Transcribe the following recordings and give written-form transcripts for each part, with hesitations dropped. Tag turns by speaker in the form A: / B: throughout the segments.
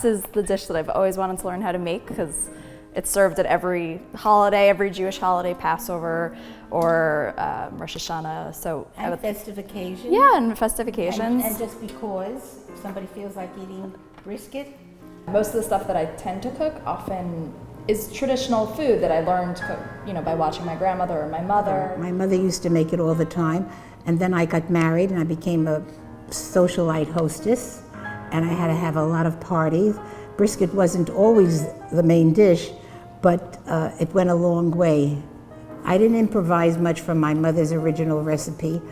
A: This is the dish that I've always wanted to learn how to make because it's served at every holiday, every Jewish holiday, Passover or Rosh Hashanah. So
B: and festive occasions.
A: Yeah, and festive occasions.
B: And just because somebody feels like eating brisket.
A: Most of the stuff that I tend to cook often is traditional food that I learned to cook, by watching my grandmother or my mother.
B: My mother used to make it all the time, and then I got married and I became a socialite hostess, and I had to have a lot of parties. Brisket wasn't always the main dish, but it went a long way. I didn't improvise much from my mother's original recipe.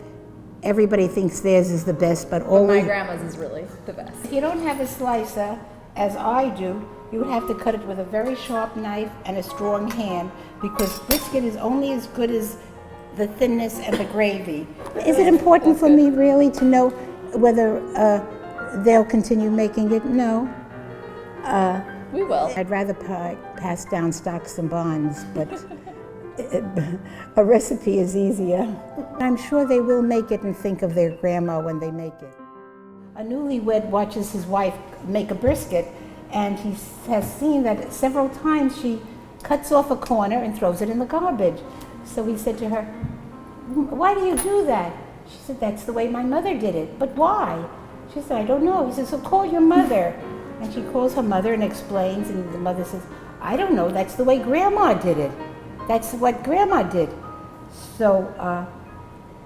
B: Everybody thinks theirs is the best, but always...
A: my grandma's is really the best.
B: If you don't have a slicer, as I do, you would have to cut it with a very sharp knife and a strong hand, because brisket is only as good as the thinness and the gravy. Is it important for me really to know whether they'll continue making it? No.
A: We will.
B: I'd rather pass down stocks and bonds, but a recipe is easier. I'm sure they will make it and think of their grandma when they make it. A newlywed watches his wife make a brisket, and he has seen that several times she cuts off a corner and throws it in the garbage. So he said to her, "Why do you do that?" She said, "That's the way my mother did it." "But why?" She said, "I don't know." He says, "So call your mother." And she calls her mother and explains, and the mother says, "I don't know, that's the way Grandma did it. That's what Grandma did." So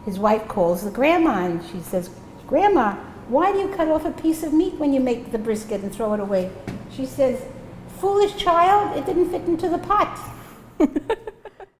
B: his wife calls the grandma and she says, "Grandma, why do you cut off a piece of meat when you make the brisket and throw it away?" She says, "Foolish child, it didn't fit into the pot."